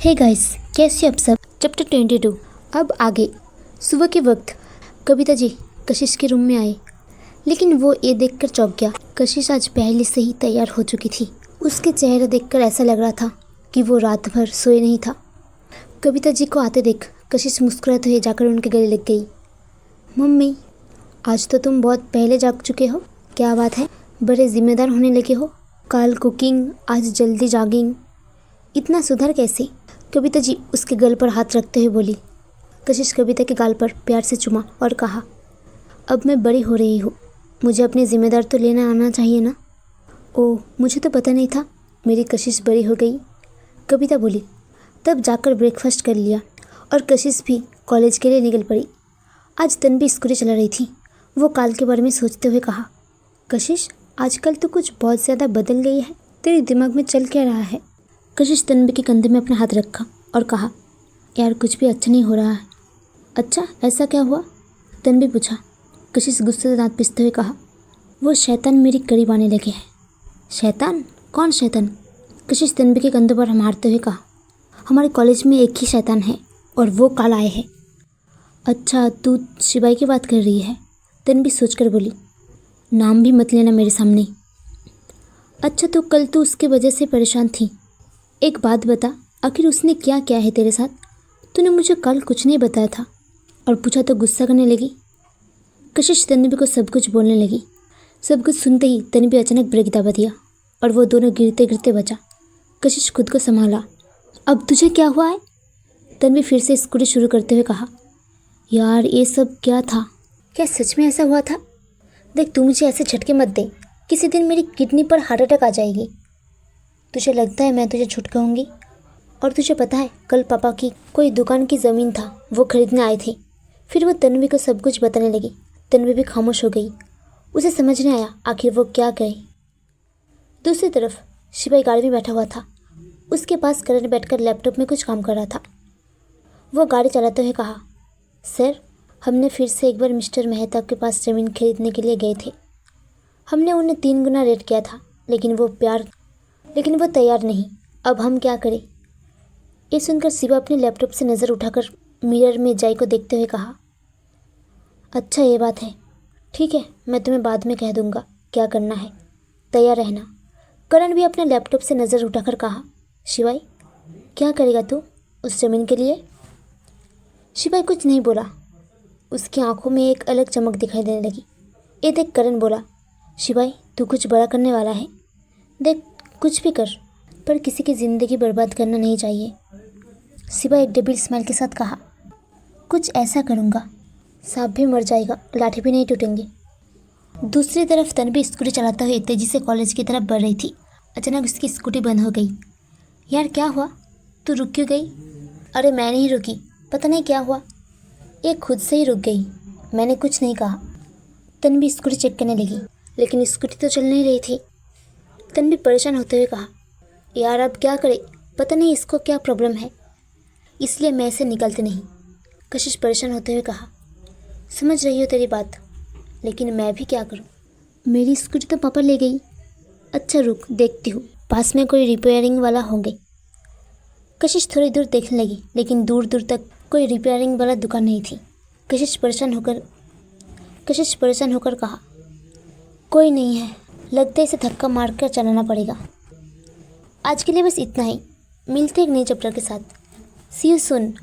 Hey guys, कैसे आप सब। चैप्टर 22। अब आगे। सुबह के वक्त कविता जी कशिश के रूम में आए, लेकिन वो ये देखकर चौंक गया। कशिश आज पहले से ही तैयार हो चुकी थी। उसके चेहरा देखकर ऐसा लग रहा था कि वो रात भर सोए नहीं था। कविता जी को आते देख कशिश मुस्कुराते हुए जाकर उनके गले लग गई। मम्मी, आज तो तुम बहुत पहले जाग चुके हो। क्या बात है, बड़े जिम्मेदार होने लगे हो। कल कुकिंग, आज जल्दी जॉगिंग, इतना सुधार कैसे। कविता जी उसके गल पर हाथ रखते हुए बोली। कशिश कविता के गाल पर प्यार से चुमा और कहा, अब मैं बड़ी हो रही हूँ, मुझे अपनी जिम्मेदार तो लेना आना चाहिए ना। ओह, मुझे तो पता नहीं था मेरी कशिश बड़ी हो गई, कविता बोली। तब जाकर ब्रेकफास्ट कर लिया और कशिश भी कॉलेज के लिए निकल पड़ी। आज तन्वी स्कूटी चला रही थी। वो काल के बारे में सोचते हुए कहा, कशिश, आजकल तो कुछ बहुत ज़्यादा बदल गई है। तेरे दिमाग में चल क्या रहा है। कशिश तन्वी के कंधे में अपना हाथ रखा और कहा, यार कुछ भी अच्छा नहीं हो रहा है। अच्छा, ऐसा क्या हुआ, तन्वी पूछा। कशिश गुस्से से दांत पीसते हुए कहा, वो शैतान मेरे करीब आने लगे हैं। शैतान? कौन शैतान? कशिश तन्वी के कंधों पर मारते हुए कहा, हमारे कॉलेज में एक ही शैतान है और वो कल आए हैं। अच्छा, तू शिवाई की बात कर रही है, तन्वी सोचकर बोली। नाम भी मत लेना मेरे सामने। अच्छा, तो कल तू उसकी वजह से परेशान थी। एक बात बता, आखिर उसने क्या किया है तेरे साथ। तूने मुझे कल कुछ नहीं बताया था और पूछा तो गुस्सा करने लगी। कशिश तन्वी को सब कुछ बोलने लगी। सब कुछ सुनते ही तन्वी अचानक ब्रेक दबा दिया और वो दोनों गिरते गिरते बचा। कशिश खुद को संभाला। अब तुझे क्या हुआ है, तन्वी फिर से स्कूटी शुरू करते हुए कहा। यार ये सब क्या था, क्या सच में ऐसा हुआ था। देख, तू मुझे ऐसे झटके मत दे, किसी दिन मेरी किडनी पर हार्ट अटैक आ जाएगी। तुझे लगता है मैं तुझे झूठ कहूँगी। और तुझे पता है, कल पापा की कोई दुकान की ज़मीन था, वो खरीदने आए थे। फिर वो तन्वी को सब कुछ बताने लगी। तन्वी भी खामोश हो गई। उसे समझ नहीं आया आखिर वो क्या कहे। दूसरी तरफ शिवाई गाड़ी में बैठा हुआ था। उसके पास करण बैठकर लैपटॉप में कुछ काम कर रहा था। वो गाड़ी चलाते हुए कहा, सर, हमने फिर से एक बार मिस्टर मेहता के पास ज़मीन खरीदने के लिए गए थे। हमने उन्हें 3 गुना रेट किया था, लेकिन वो तैयार नहीं। अब हम क्या करें। ये सुनकर शिवा अपने लैपटॉप से नज़र उठाकर मिरर में जय को देखते हुए कहा, अच्छा ये बात है, ठीक है, मैं तुम्हें बाद में कह दूंगा क्या करना है, तैयार रहना। करण भी अपने लैपटॉप से नज़र उठाकर कहा, शिवाई, क्या करेगा तू उस ज़मीन के लिए। शिवाई कुछ नहीं बोला। उसकी आंखों में एक अलग चमक दिखाई देने लगी। ये देख करण बोला, शिवाई, तू कुछ बड़ा करने वाला है। देख, कुछ भी कर, पर किसी की ज़िंदगी बर्बाद करना नहीं चाहिए। शिवा एक डेबिल स्माइल के साथ कहा, कुछ ऐसा करूँगा, सांप भी मर जाएगा, लाठी भी नहीं टूटेंगे। दूसरी तरफ तन्वी स्कूटी चलाते हुए तेजी से कॉलेज की तरफ बढ़ रही थी। अचानक उसकी स्कूटी बंद हो गई। यार क्या हुआ, तू रुक क्यों गई। अरे मैं नहीं रुकी, पता नहीं क्या हुआ, ये खुद से ही रुक गई, मैंने कुछ नहीं कहा। तन्वी स्कूटी चेक करने लगी, लेकिन स्कूटी तो चल नहीं रही थी। तन्वी परेशान होते हुए कहा, यार अब क्या करे, पता नहीं इसको क्या प्रॉब्लम है, इसलिए मैं इसे निकलती नहीं। कशिश परेशान होते हुए कहा, समझ रही हो तेरी बात, लेकिन मैं भी क्या करूं। मेरी स्कूटी तो पापा ले गई। अच्छा रुक, देखती हूँ, पास में कोई रिपेयरिंग वाला होंगे। कशिश थोड़ी दूर देखने लगी, लेकिन दूर दूर तक कोई रिपेयरिंग वाला दुकान नहीं थी। कशिश परेशान होकर कहा, कोई नहीं है, लगता है इसे धक्का मारकर चलाना पड़ेगा। आज के लिए बस इतना ही। मिलते हैं एक नए चैप्टर के साथ। सी यू सून।